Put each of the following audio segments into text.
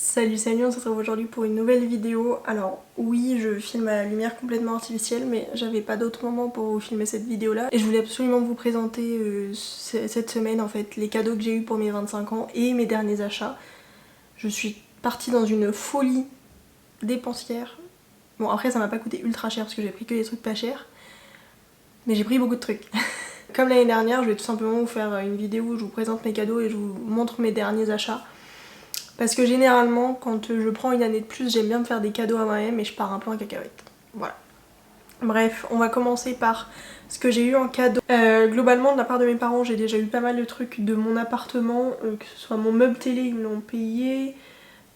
Salut, on se retrouve aujourd'hui pour une nouvelle vidéo. Alors oui, je filme à la lumière complètement artificielle, mais j'avais pas d'autre moment pour vous filmer cette vidéo là. Et je voulais absolument vous présenter cette semaine en fait les cadeaux que j'ai eu pour mes 25 ans et mes derniers achats. Je suis partie dans une folie dépensière. Bon après ça m'a pas coûté ultra cher parce que j'ai pris que des trucs pas chers, mais j'ai pris beaucoup de trucs. Comme l'année dernière, je vais tout simplement vous faire une vidéo où je vous présente mes cadeaux et je vous montre mes derniers achats. Parce que généralement, quand je prends une année de plus, j'aime bien me faire des cadeaux à moi-même et je pars un peu en cacahuète. Voilà. Bref, on va commencer par ce que j'ai eu en cadeau. Globalement, de la part de mes parents, j'ai déjà eu pas mal de trucs de mon appartement, que ce soit mon meuble télé, ils me l'ont payé.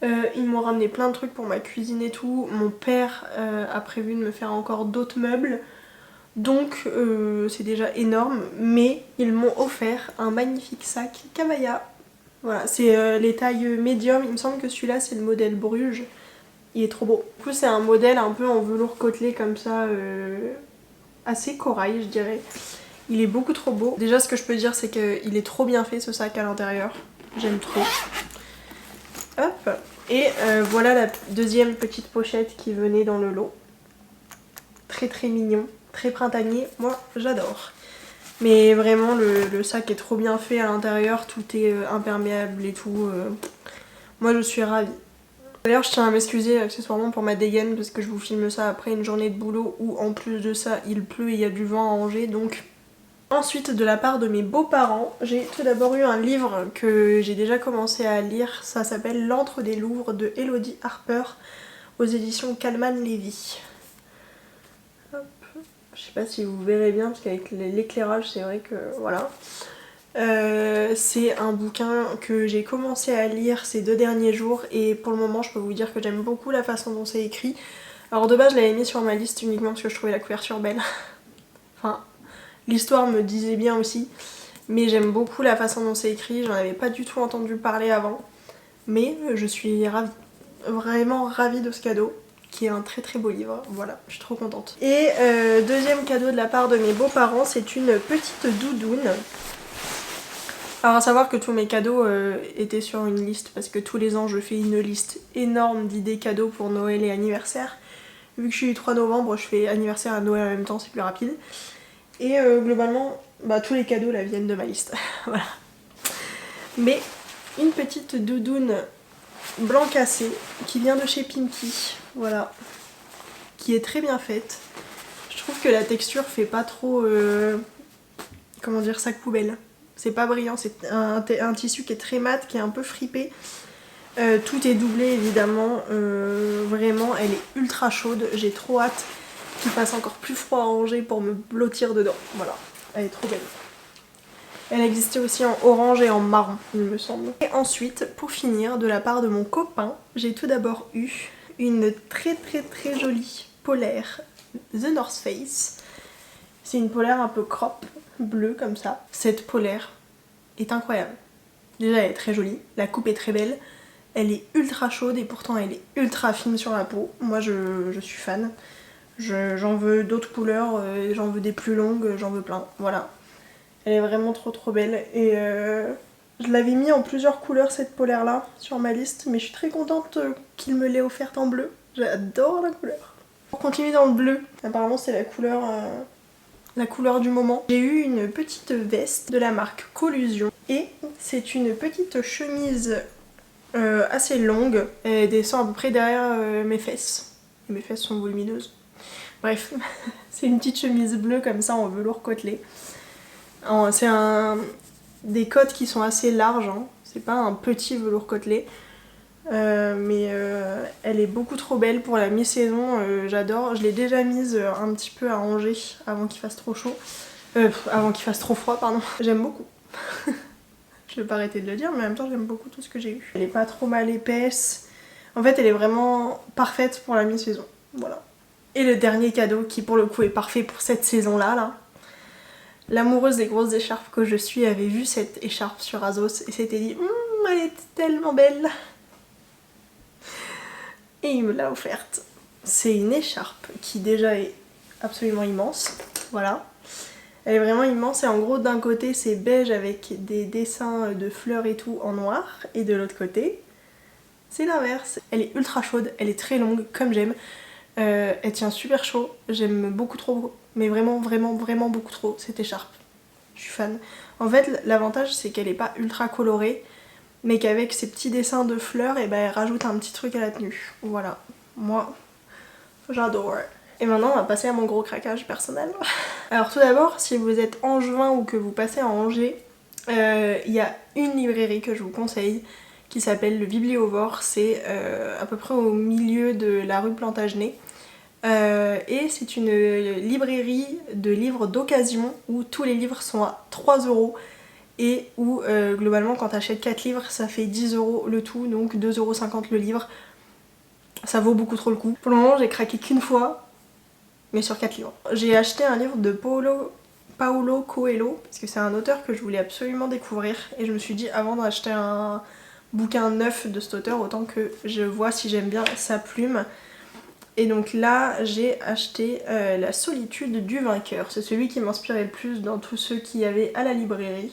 Ils m'ont ramené plein de trucs pour ma cuisine et tout. Mon père a prévu de me faire encore d'autres meubles. Donc c'est déjà énorme, mais ils m'ont offert un magnifique sac Kavaya. Voilà, c'est les tailles médium, il me semble que celui-là c'est le modèle Bruges, il est trop beau. Du coup c'est un modèle un peu en velours côtelé comme ça, assez corail je dirais. Il est beaucoup trop beau. Déjà ce que je peux dire c'est qu'il est trop bien fait ce sac à l'intérieur, j'aime trop. Hop, et voilà la deuxième petite pochette qui venait dans le lot. Très très mignon, très printanier, moi j'adore. Mais vraiment le sac est trop bien fait à l'intérieur, tout est imperméable et tout. Moi je suis ravie. D'ailleurs je tiens à m'excuser accessoirement pour ma dégaine parce que je vous filme ça après une journée de boulot où en plus de ça il pleut et il y a du vent à Angers donc... Ensuite de la part de mes beaux-parents, j'ai tout d'abord eu un livre que j'ai déjà commencé à lire. Ça s'appelle L'Antre des Louvres de Elodie Harper aux éditions Calman Lévy. Je sais pas si vous verrez bien parce qu'avec l'éclairage c'est vrai que voilà. C'est un bouquin que j'ai commencé à lire ces 2 derniers jours et pour le moment je peux vous dire que j'aime beaucoup la façon dont c'est écrit. Alors de base je l'avais mis sur ma liste uniquement parce que je trouvais la couverture belle. Enfin, l'histoire me disait bien aussi, mais j'aime beaucoup la façon dont c'est écrit, j'en avais pas du tout entendu parler avant. Mais je suis ravie, vraiment ravie de ce cadeau, qui est un très très beau livre, voilà, je suis trop contente. Et deuxième cadeau de la part de mes beaux-parents, c'est une petite doudoune. Alors à savoir que tous mes cadeaux étaient sur une liste, parce que tous les ans je fais une liste énorme d'idées cadeaux pour Noël et anniversaire. Vu que je suis du 3 novembre, je fais anniversaire à Noël en même temps, c'est plus rapide. Et globalement, bah, tous les cadeaux là viennent de ma liste, voilà. Mais une petite doudoune blanc cassé qui vient de chez Pinky, voilà, qui est très bien faite. Je trouve que la texture fait pas trop, comment dire, sac poubelle. C'est pas brillant, c'est un tissu qui est très mat, qui est un peu fripé. Tout est doublé évidemment, vraiment elle est ultra chaude, j'ai trop hâte qu'il fasse encore plus froid à Angers pour me blottir dedans, voilà, elle est trop belle. Elle existait aussi en orange et en marron, il me semble. Et ensuite, pour finir, de la part de mon copain, j'ai tout d'abord eu une très jolie polaire The North Face. C'est une polaire un peu crop, bleue comme ça. Cette polaire est incroyable. Déjà elle est très jolie, la coupe est très belle, elle est ultra chaude et pourtant elle est ultra fine sur la peau. Moi je suis fan. J'en veux d'autres couleurs, j'en veux des plus longues, j'en veux plein, voilà. Elle est vraiment trop belle et je l'avais mis en plusieurs couleurs cette polaire là sur ma liste, mais je suis très contente qu'il me l'ait offerte en bleu. J'adore la couleur. Pour continuer dans le bleu, apparemment c'est la couleur du moment. J'ai eu une petite veste de la marque Collusion et c'est une petite chemise assez longue. Elle descend à peu près derrière mes fesses. Et mes fesses sont volumineuses. Bref, c'est une petite chemise bleue comme ça en velours côtelé. C'est des côtes qui sont assez larges, hein. C'est pas un petit velours côtelé. Mais elle est beaucoup trop belle pour la mi-saison, j'adore. Je l'ai déjà mise un petit peu à Angers avant qu'il fasse trop chaud. Avant qu'il fasse trop froid, pardon. J'aime beaucoup. Je vais pas arrêter de le dire, mais en même temps j'aime beaucoup tout ce que j'ai eu. Elle est pas trop mal épaisse. En fait elle est vraiment parfaite pour la mi-saison. Voilà. Et le dernier cadeau qui pour le coup est parfait pour cette saison-là, là. L'amoureuse des grosses écharpes que je suis avait vu cette écharpe sur Azos et s'était dit elle est tellement belle. Et il me l'a offerte. C'est une écharpe qui déjà est absolument immense, voilà. Elle est vraiment immense et en gros d'un côté c'est beige avec des dessins de fleurs et tout en noir et de l'autre côté c'est l'inverse. Elle est ultra chaude, elle est très longue comme j'aime. Elle tient super chaud, j'aime beaucoup trop, mais vraiment beaucoup trop cette écharpe. Je suis fan. En fait l'avantage c'est qu'elle est pas ultra colorée, mais qu'avec ses petits dessins de fleurs, et ben elle rajoute un petit truc à la tenue. Voilà, moi j'adore. Et maintenant on va passer à mon gros craquage personnel. Alors tout d'abord, si vous êtes angevin ou que vous passez à Angers, il y a une librairie que je vous conseille qui s'appelle le Bibliovore, c'est à peu près au milieu de la rue Plantagenet. Et c'est une librairie de livres d'occasion où tous les livres sont à 3 € et où globalement quand t'achètes 4 livres ça fait 10 € le tout, donc 2,50 € le livre. Ça vaut beaucoup trop le coup. Pour le moment j'ai craqué qu'une fois, mais sur 4 livres. J'ai acheté un livre de Paulo Coelho, parce que c'est un auteur que je voulais absolument découvrir, et je me suis dit avant d'acheter un bouquin neuf de cet auteur, autant que je vois si j'aime bien sa plume. Et donc là j'ai acheté La solitude du vainqueur, c'est celui qui m'inspirait le plus dans tous ceux qu'il y avait à la librairie.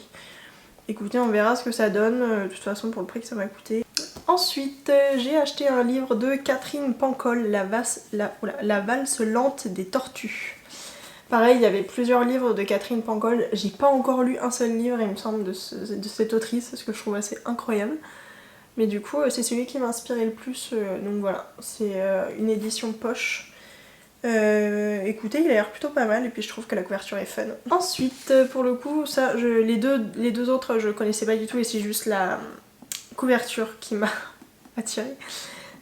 Écoutez, on verra ce que ça donne, de toute façon pour le prix que ça m'a coûté. Ensuite j'ai acheté un livre de Catherine Pancol, La valse lente des tortues. Pareil, il y avait plusieurs livres de Catherine Pancol, j'ai pas encore lu un seul livre il me semble de cette autrice, ce que je trouve assez incroyable. Mais du coup c'est celui qui m'a inspiré le plus, donc voilà, c'est une édition poche. Écoutez, il a l'air plutôt pas mal et puis je trouve que la couverture est fun. Ensuite, pour le coup, ça, les deux autres je connaissais pas du tout et c'est juste la couverture qui m'a attirée.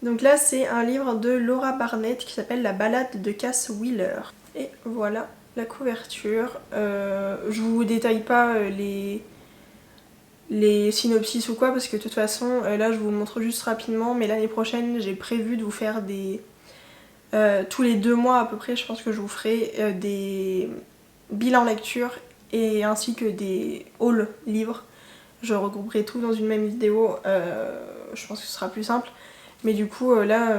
Donc là c'est un livre de Laura Barnett qui s'appelle La balade de Cass Wheeler. Et voilà la couverture. Je vous détaille pas les synopsis ou quoi parce que de toute façon là je vous montre juste rapidement, mais l'année prochaine j'ai prévu de vous faire des... tous les 2 mois à peu près je pense que je vous ferai des bilans lecture et ainsi que des hauls livres. Je regrouperai tout dans une même vidéo, je pense que ce sera plus simple. Mais du coup là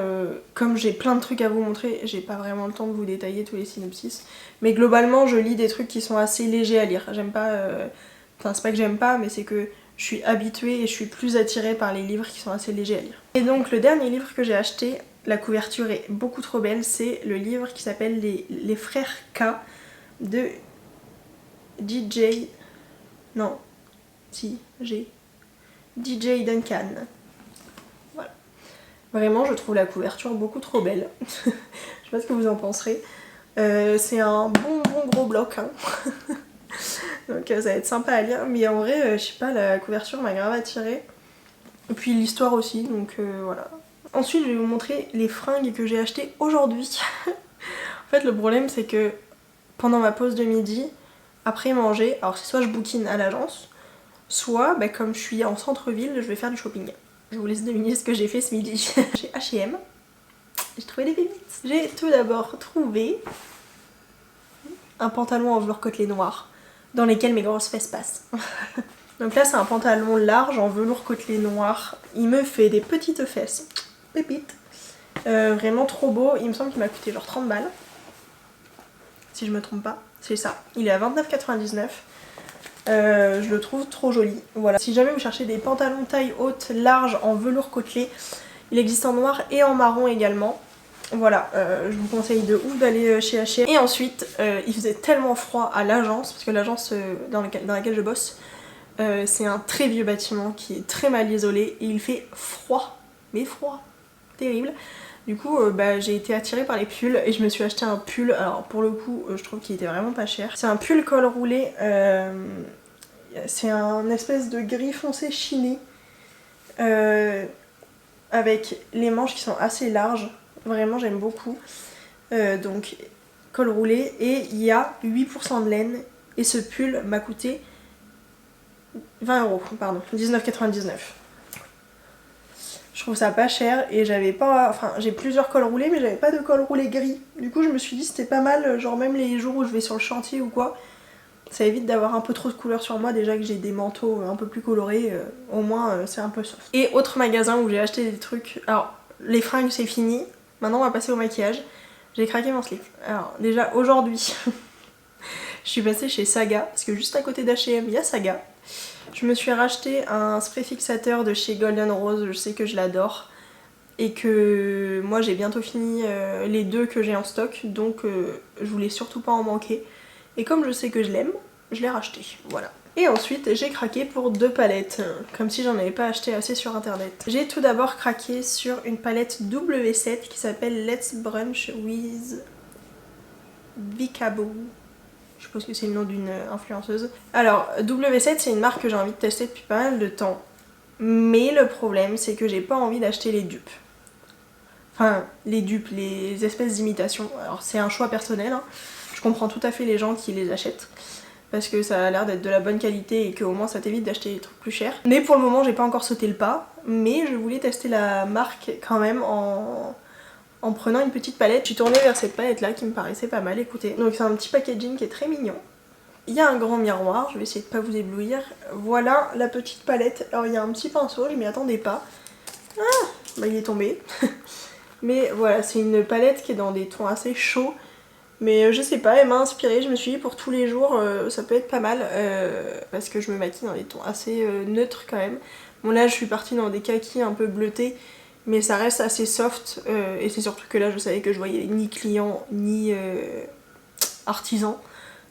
comme j'ai plein de trucs à vous montrer, j'ai pas vraiment le temps de vous détailler tous les synopsis. Mais globalement je lis des trucs qui sont assez légers à lire. J'aime pas... Enfin c'est pas que j'aime pas, mais c'est que je suis habituée et je suis plus attirée par les livres qui sont assez légers à lire. Et donc le dernier livre que j'ai acheté, la couverture est beaucoup trop belle, c'est le livre qui s'appelle les frères K de DJ... Non, si, DJ Duncan. Voilà. Vraiment je trouve la couverture beaucoup trop belle. Je sais pas ce que vous en penserez. C'est un bon gros bloc hein. Donc ça va être sympa à lire, mais en vrai je sais pas, la couverture m'a grave attirée. Et puis l'histoire aussi, donc voilà. Ensuite je vais vous montrer les fringues que j'ai achetées aujourd'hui. En fait le problème c'est que pendant ma pause de midi, après manger, alors c'est soit je bouquine à l'agence, soit bah, comme je suis en centre-ville, je vais faire du shopping. Je vous laisse deviner ce que j'ai fait ce midi. Chez H&M, j'ai trouvé des pépites. J'ai tout d'abord trouvé un pantalon en velours côtelé noir dans lesquels mes grosses fesses passent. Donc là c'est un pantalon large en velours côtelé noir, il me fait des petites fesses, pépite. Vraiment trop beau, il me semble qu'il m'a coûté genre 30 balles, si je me trompe pas, c'est ça. Il est à 29,99 €, je le trouve trop joli, voilà. Si jamais vous cherchez des pantalons taille haute, large, en velours côtelé, il existe en noir et en marron également. Voilà, je vous conseille de ouf d'aller chez H&M. Et ensuite, il faisait tellement froid à l'agence, parce que l'agence dans laquelle je bosse, c'est un très vieux bâtiment qui est très mal isolé et il fait froid, mais froid, terrible. Du coup bah, j'ai été attirée par les pulls et je me suis acheté un pull, alors pour le coup je trouve qu'il était vraiment pas cher. C'est un pull col roulé, c'est un espèce de gris foncé chiné avec les manches qui sont assez larges, vraiment j'aime beaucoup. Donc col roulé et il y a 8% de laine et ce pull m'a coûté 20 €, pardon, 19,99 €. Je trouve ça pas cher et j'avais pas... Enfin j'ai plusieurs cols roulés mais j'avais pas de col roulé gris. Du coup je me suis dit c'était pas mal, genre même les jours où je vais sur le chantier ou quoi, ça évite d'avoir un peu trop de couleurs sur moi, déjà que j'ai des manteaux un peu plus colorés, au moins c'est un peu soft. Et autre magasin où j'ai acheté des trucs, alors les fringues c'est fini, maintenant on va passer au maquillage. J'ai craqué mon slip. Alors déjà aujourd'hui, je suis passée chez Saga, parce que juste à côté d'H&M il y a Saga. Je me suis racheté un spray fixateur de chez Golden Rose, je sais que je l'adore. et que moi j'ai bientôt fini les 2 que j'ai en stock, donc je voulais surtout pas en manquer. Et comme je sais que je l'aime, je l'ai racheté, voilà. Et ensuite j'ai craqué pour 2 palettes, comme si j'en avais pas acheté assez sur internet. J'ai tout d'abord craqué sur une palette W7 qui s'appelle Let's Brunch with Vicabo. Je suppose que c'est le nom d'une influenceuse. Alors W7 c'est une marque que j'ai envie de tester depuis pas mal de temps. Mais le problème c'est que j'ai pas envie d'acheter les dupes. Enfin les dupes, les espèces d'imitations. Alors c'est un choix personnel, hein. Je comprends tout à fait les gens qui les achètent. Parce que ça a l'air d'être de la bonne qualité et qu'au moins ça t'évite d'acheter des trucs plus chers. Mais pour le moment j'ai pas encore sauté le pas, mais je voulais tester la marque quand même en prenant une petite palette. Je suis tournée vers cette palette là qui me paraissait pas mal, écoutez. Donc c'est un petit packaging qui est très mignon. Il y a un grand miroir, je vais essayer de pas vous éblouir. Voilà la petite palette. Alors il y a un petit pinceau, je m'y attendais pas. Ah, bah il est tombé. Mais voilà, c'est une palette qui est dans des tons assez chauds. Mais je sais pas, elle m'a inspirée, je me suis dit pour tous les jours ça peut être pas mal parce que je me maquille dans des tons assez neutres quand même. Bon là je suis partie dans des kakis un peu bleutés mais ça reste assez soft et c'est surtout que là je savais que je voyais ni client ni artisan.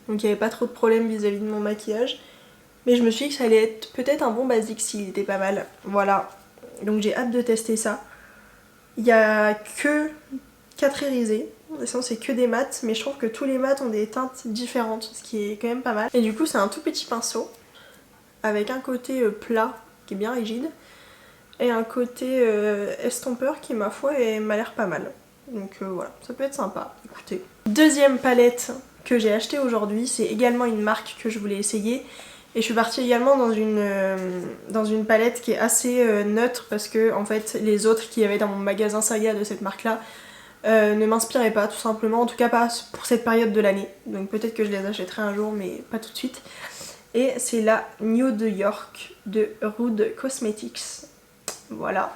Donc il n'y avait pas trop de problème vis-à-vis de mon maquillage. Mais je me suis dit que ça allait être peut-être un bon basique s'il était pas mal. Voilà, donc j'ai hâte de tester ça. Il y a que 4 irisés. Sinon c'est que des mats, mais je trouve que tous les mats ont des teintes différentes, ce qui est quand même pas mal. Et du coup c'est un tout petit pinceau, avec un côté plat qui est bien rigide, et un côté estompeur qui ma foi m'a l'air pas mal. Donc voilà, ça peut être sympa, écoutez. Deuxième palette que j'ai achetée aujourd'hui, c'est également une marque que je voulais essayer. Et je suis partie également dans une palette qui est assez neutre, parce que en fait les autres qu'il y avait dans mon magasin Saga de cette marque là ne m'inspiraient pas tout simplement, en tout cas pas pour cette période de l'année. Donc peut-être que je les achèterai un jour mais pas tout de suite. Et c'est la New York de Rude Cosmetics. Voilà.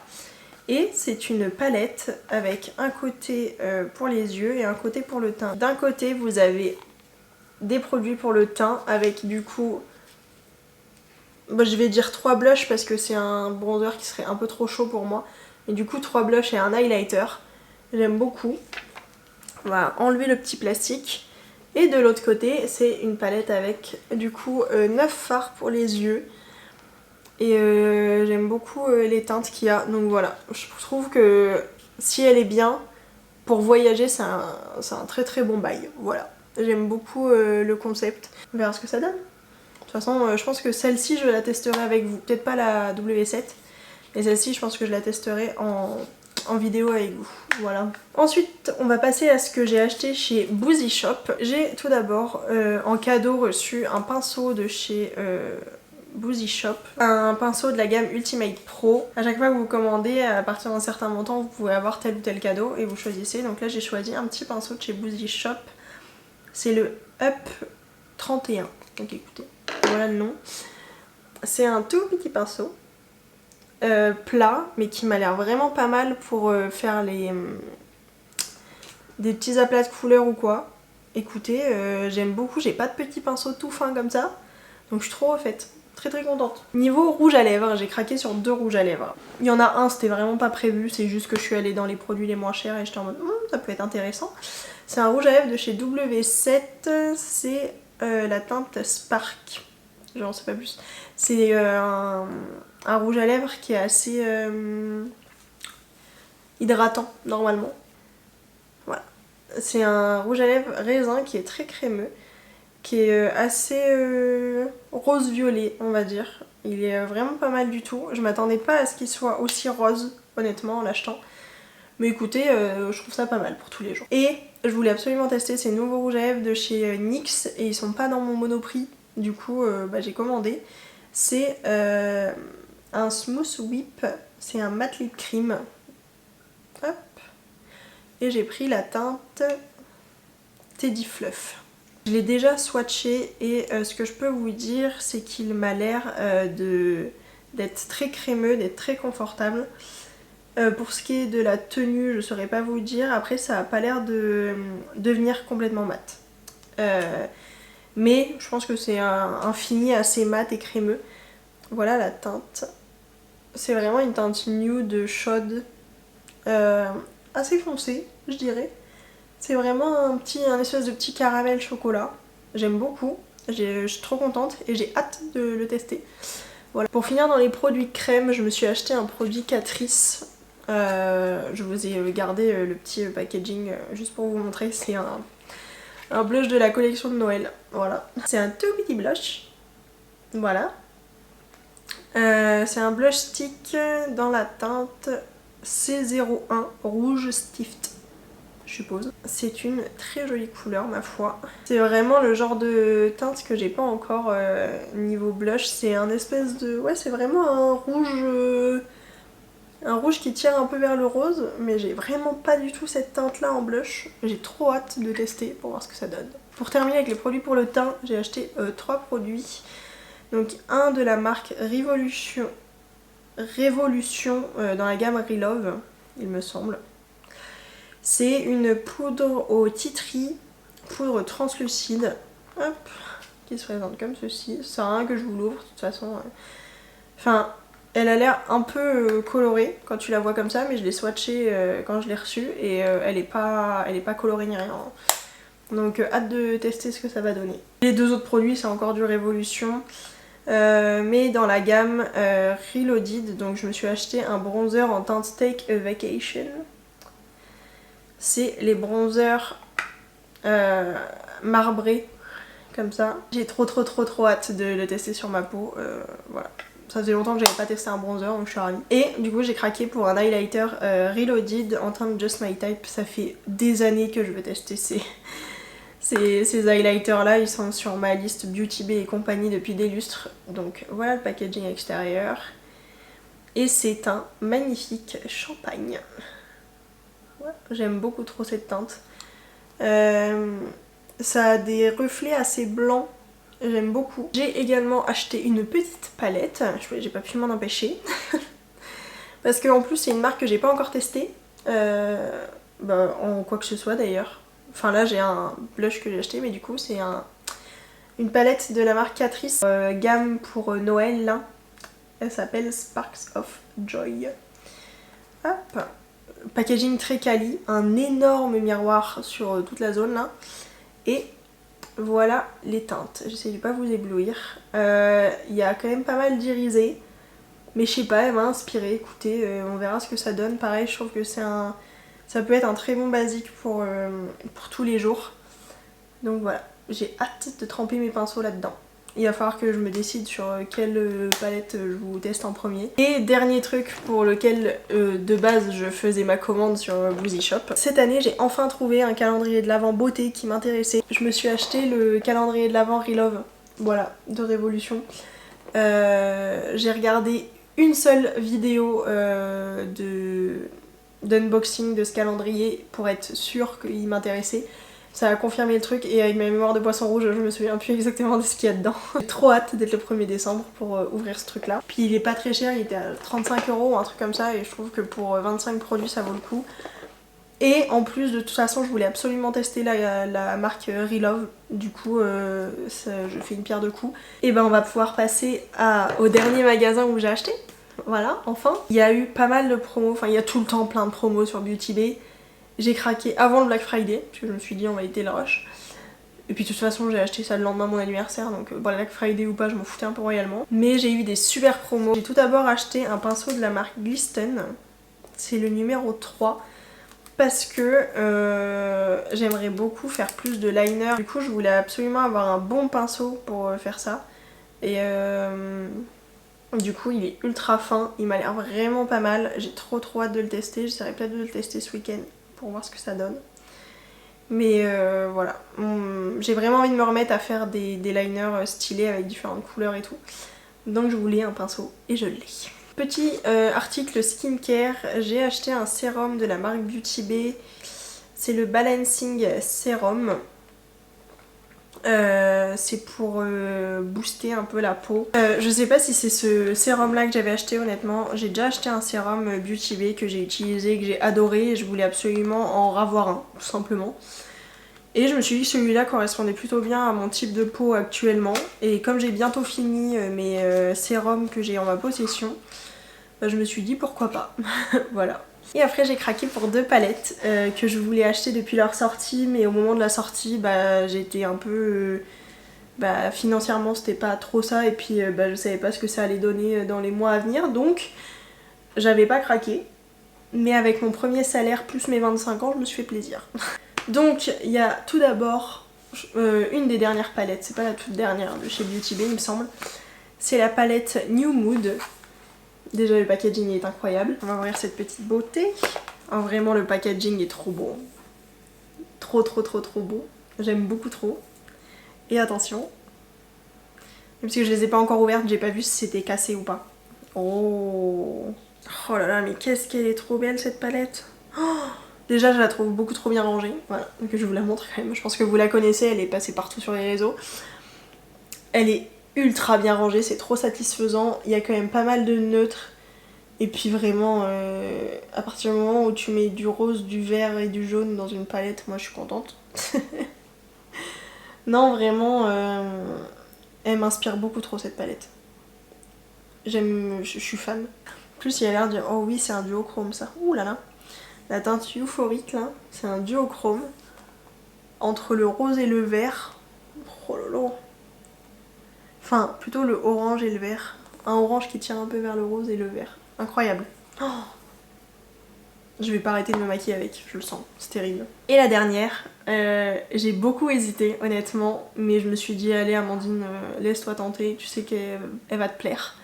Et c'est une palette avec un côté pour les yeux et un côté pour le teint. D'un côté vous avez des produits pour le teint avec du coup... Bon, je vais dire 3 blushs parce que c'est un bronzer qui serait un peu trop chaud pour moi. Mais du coup 3 blushs et un highlighter. J'aime beaucoup. On va enlever le petit plastique. Et de l'autre côté, c'est une palette avec du coup 9 fards pour les yeux. Et j'aime beaucoup les teintes qu'il y a. Donc voilà, je trouve que si elle est bien, pour voyager, c'est un très très bon bail. Voilà, j'aime beaucoup le concept. On verra ce que ça donne. De toute façon, je pense que celle-ci, je la testerai avec vous. Peut-être pas la W7. Et celle-ci, je pense que je la testerai en vidéo avec vous. Voilà. Ensuite, on va passer à ce que j'ai acheté chez Boozy Shop. J'ai tout d'abord en cadeau reçu un pinceau de chez Boozy Shop. Un pinceau de la gamme Ultimate Pro. À chaque fois que vous commandez, à partir d'un certain montant, vous pouvez avoir tel ou tel cadeau et vous choisissez. Donc là, j'ai choisi un petit pinceau de chez Boozy Shop. C'est le Up 31. Donc écoutez, voilà le nom. C'est un tout petit pinceau. Plat mais qui m'a l'air vraiment pas mal pour faire des petits aplats de couleurs ou quoi. Écoutez, j'aime beaucoup, j'ai pas de petits pinceaux tout fins comme ça, donc je suis trop refaite, très très contente. Niveau rouge à lèvres, j'ai craqué sur 2 rouges à lèvres. Il y en a un, c'était vraiment pas prévu, c'est juste que je suis allée dans les produits les moins chers et j'étais en mode ça peut être intéressant. C'est un rouge à lèvres de chez W7, c'est la teinte Spark. J'en sais pas plus. C'est un rouge à lèvres qui est assez hydratant normalement. Voilà. C'est un rouge à lèvres raisin qui est très crémeux, qui est assez rose-violet on va dire. Il est vraiment pas mal du tout. Je m'attendais pas à ce qu'il soit aussi rose honnêtement en l'achetant. Mais écoutez, je trouve ça pas mal pour tous les jours. Et je voulais absolument tester ces nouveaux rouges à lèvres de chez NYX et ils sont pas dans mon Monoprix. Du coup j'ai commandé. C'est un Smooth Whip, c'est un matte lip cream. Hop. Et j'ai pris la teinte Teddy Fluff. Je l'ai déjà swatché et ce que je peux vous dire c'est qu'il m'a l'air d'être très crémeux, d'être très confortable. Pour ce qui est de la tenue, je ne saurais pas vous dire. Après ça n'a pas l'air de devenir complètement mat. Mais je pense que c'est un fini assez mat et crémeux. Voilà la teinte. C'est vraiment une teinte nude chaude. assez foncé, je dirais. C'est vraiment un espèce de petit caramel chocolat. J'aime beaucoup, je suis trop contente et j'ai hâte de le tester. Voilà. Pour finir dans les produits crème, je me suis acheté un produit Catrice. Je vous ai gardé le petit packaging juste pour vous montrer. C'est un blush de la collection de Noël. Voilà. C'est un tout petit blush. Voilà. C'est un blush stick dans la teinte C01 rouge stift, je suppose. C'est une très jolie couleur, ma foi. C'est vraiment le genre de teinte que j'ai pas encore niveau blush. C'est un espèce de... ouais, c'est vraiment un rouge qui tire un peu vers le rose, mais j'ai vraiment pas du tout cette teinte là en blush. J'ai trop hâte de tester pour voir ce que ça donne. Pour terminer avec les produits pour le teint, j'ai acheté 3 produits. Donc un de la marque Révolution dans la gamme Relove, il me semble. C'est une poudre au tea tree, poudre translucide, hop, qui se présente comme ceci. Ça sert à rien que je vous l'ouvre, de toute façon. Enfin, elle a l'air un peu colorée quand tu la vois comme ça, mais je l'ai swatchée quand je l'ai reçue et elle est pas colorée ni rien. Donc hâte de tester ce que ça va donner. Les deux autres produits, c'est encore du Révolution. Mais dans la gamme Reloaded, donc je me suis acheté un bronzer en teinte Take a Vacation. C'est les bronzers marbrés comme ça. J'ai trop hâte de le tester sur ma peau. Voilà. Ça faisait longtemps que j'avais pas testé un bronzer, donc je suis ravie. Et du coup j'ai craqué pour un highlighter Reloaded en teinte Just My Type. Ça fait des années que je veux tester ces highlighters là, ils sont sur ma liste Beauty Bay et compagnie depuis des lustres. Donc voilà le packaging extérieur. Et c'est un magnifique champagne. Ouais, j'aime beaucoup trop cette teinte. Ça a des reflets assez blancs. J'aime beaucoup. J'ai également acheté une petite palette. J'ai pas pu m'en empêcher. Parce qu'en plus c'est une marque que j'ai pas encore testée. En quoi que ce soit d'ailleurs. Enfin là j'ai un blush que j'ai acheté, mais du coup c'est une palette de la marque Catrice, gamme pour Noël là. Elle s'appelle Sparks of Joy. Hop. Packaging très quali, un énorme miroir sur toute la zone là. Et voilà les teintes. J'essaie de pas vous éblouir. Il y a quand même pas mal d'irisé. Mais je sais pas, elle m'a inspirée. Écoutez, on verra ce que ça donne. Pareil, je trouve que ça peut être un très bon basique pour tous les jours. Donc voilà, j'ai hâte de tremper mes pinceaux là-dedans. Il va falloir que je me décide sur quelle palette je vous teste en premier. Et dernier truc pour lequel de base je faisais ma commande sur Boozy Shop. Cette année j'ai enfin trouvé un calendrier de l'Avent beauté qui m'intéressait. Je me suis acheté le calendrier de l'Avent Relove, voilà, de Révolution. J'ai regardé une seule vidéo d'unboxing de ce calendrier pour être sûre qu'il m'intéressait. Ça a confirmé le truc et avec ma mémoire de poisson rouge, je me souviens plus exactement de ce qu'il y a dedans. J'ai trop hâte d'être le 1er décembre pour ouvrir ce truc là. Puis il est pas très cher, il était à 35 € ou un truc comme ça et je trouve que pour 25 produits ça vaut le coup. Et en plus de toute façon je voulais absolument tester la marque Relove, du coup je fais une pierre deux coups. Et ben on va pouvoir passer au dernier magasin où j'ai acheté. Voilà, enfin. Il y a eu pas mal de promos, enfin il y a tout le temps plein de promos sur Beauty Bay. J'ai craqué avant le Black Friday, parce que je me suis dit on va éviter le rush. Et puis de toute façon j'ai acheté ça le lendemain de mon anniversaire, donc Black Friday ou pas je m'en foutais un peu royalement. Mais j'ai eu des super promos. J'ai tout d'abord acheté un pinceau de la marque Glisten, c'est le numéro 3. Parce que j'aimerais beaucoup faire plus de liner. Du coup je voulais absolument avoir un bon pinceau pour faire ça. Et du coup il est ultra fin, il m'a l'air vraiment pas mal. J'ai trop hâte de le tester, j'essaierai peut-être de le tester ce week-end pour voir ce que ça donne. Mais voilà, j'ai vraiment envie de me remettre à faire des liners stylés avec différentes couleurs et tout. Donc je voulais un pinceau et je l'ai. Petit article skincare, j'ai acheté un sérum de la marque Beauty Bay. C'est le Balancing Serum. C'est pour booster un peu la peau. Je sais pas si c'est ce sérum là que j'avais acheté honnêtement. J'ai déjà acheté un sérum Beauty Bay que j'ai utilisé, que j'ai adoré et je voulais absolument en ravoir un tout simplement. Et je me suis dit que celui-là correspondait plutôt bien à mon type de peau actuellement. Et comme j'ai bientôt fini mes sérums que j'ai en ma possession, bah, je me suis dit pourquoi pas. Voilà. Et après j'ai craqué pour 2 palettes que je voulais acheter depuis leur sortie, mais au moment de la sortie j'ai été un peu... financièrement c'était pas trop ça, et puis je savais pas ce que ça allait donner dans les mois à venir, donc j'avais pas craqué. Mais avec mon premier salaire plus mes 25 ans, je me suis fait plaisir. Donc il y a tout d'abord une des dernières palettes, c'est pas la toute dernière de chez Beauty Bay il me semble. C'est la palette New Mood. Déjà le packaging est incroyable. On va voir cette petite beauté. Oh, vraiment le packaging est trop beau. Trop beau. J'aime beaucoup trop. Et attention. Parce que je les ai pas encore ouvertes, j'ai pas vu si c'était cassé ou pas. Oh là là, mais qu'est-ce qu'elle est trop belle cette palette. Déjà je la trouve beaucoup trop bien rangée, voilà, donc je vous la montre quand même, je pense que vous la connaissez, elle est passée partout sur les réseaux. Elle est ultra bien rangée, c'est trop satisfaisant, il y a quand même pas mal de neutres, et puis vraiment, à partir du moment où tu mets du rose, du vert et du jaune dans une palette, moi je suis contente. Non vraiment, elle m'inspire beaucoup trop cette palette. Je suis fan. En plus il y a l'air de... Oh oui c'est un duochrome ça, ouh là là. La teinte euphorique là, c'est un duochrome entre le rose et le vert. Oh là là. Enfin, plutôt le orange et le vert. Un orange qui tire un peu vers le rose et le vert. Incroyable. Oh, je vais pas arrêter de me maquiller avec, je le sens, c'est terrible. Et la dernière, j'ai beaucoup hésité honnêtement, mais je me suis dit allez Amandine, laisse-toi tenter, tu sais qu'elle va te plaire.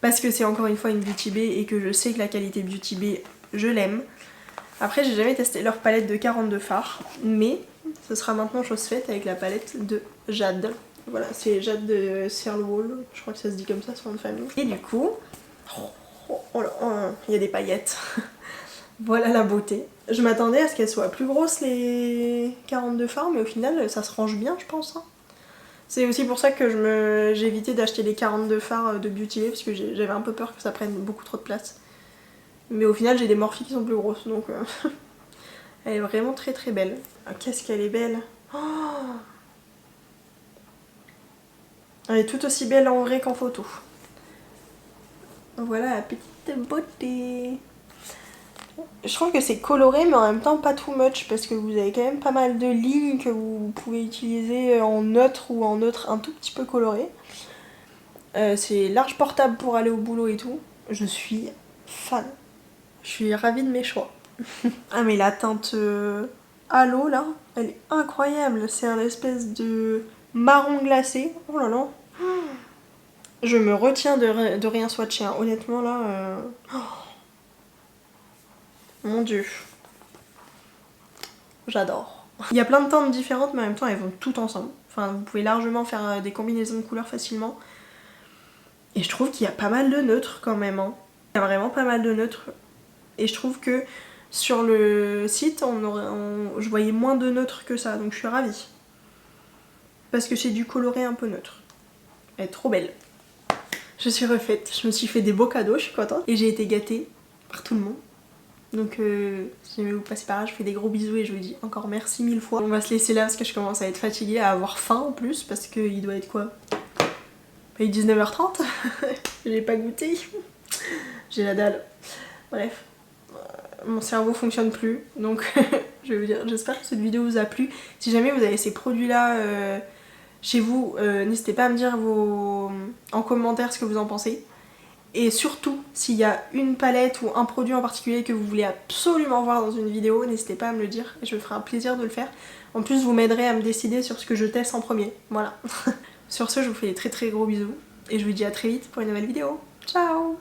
Parce que c'est encore une fois une Beauty Bay et que je sais que la qualité Beauty Bay, je l'aime. Après j'ai jamais testé leur palette de 42 fards, mais ce sera maintenant chose faite avec la palette de Jade. Voilà, c'est Jade de Searlwall, je crois que ça se dit comme ça son nom de famille. Et du coup, oh là, il y a des paillettes. Voilà la beauté. Je m'attendais à ce qu'elles soient plus grosses les 42 fards, mais au final ça se range bien je pense. Hein. C'est aussi pour ça que j'ai évité d'acheter les 42 fards de Beauty Bay, parce que j'avais un peu peur que ça prenne beaucoup trop de place. Mais au final j'ai des Morphe qui sont plus grosses, donc elle est vraiment très belle. Ah, qu'est-ce qu'elle est belle. Oh, elle est tout aussi belle en vrai qu'en photo. Voilà la petite beauté. Je trouve que c'est coloré mais en même temps pas too much, parce que vous avez quand même pas mal de lignes que vous pouvez utiliser en neutre ou en neutre un tout petit peu coloré. C'est large portable pour aller au boulot et tout. Je suis fan. Je suis ravie de mes choix. Ah mais la teinte halo là, elle est incroyable. C'est un espèce de marron glacé. Oh là là. Je me retiens de rien swatcher. Hein. Honnêtement là... Oh. Mon dieu. J'adore. Il y a plein de teintes différentes mais en même temps elles vont toutes ensemble. Enfin vous pouvez largement faire des combinaisons de couleurs facilement. Et je trouve qu'il y a pas mal de neutres quand même. Hein. Il y a vraiment pas mal de neutres. Et je trouve que sur le site, je voyais moins de neutres que ça, donc je suis ravie. Parce que c'est du coloré un peu neutre. Elle est trop belle. Je suis refaite, je me suis fait des beaux cadeaux, je suis contente. Et j'ai été gâtée par tout le monde. Donc si jamais vous passez par là, je fais des gros bisous et je vous dis encore merci 1000 fois. On va se laisser là parce que je commence à être fatiguée, à avoir faim en plus, parce qu'il doit être quoi? Il est 19h30. J'ai pas goûté. J'ai la dalle. Bref. Mon cerveau fonctionne plus, donc je vais vous dire, j'espère que cette vidéo vous a plu. Si jamais vous avez ces produits là chez vous, n'hésitez pas à me dire en commentaire ce que vous en pensez. Et surtout, s'il y a une palette ou un produit en particulier que vous voulez absolument voir dans une vidéo, n'hésitez pas à me le dire et je me ferai un plaisir de le faire. En plus vous m'aiderez à me décider sur ce que je teste en premier, voilà. Sur ce, je vous fais des très gros bisous et je vous dis à très vite pour une nouvelle vidéo. Ciao!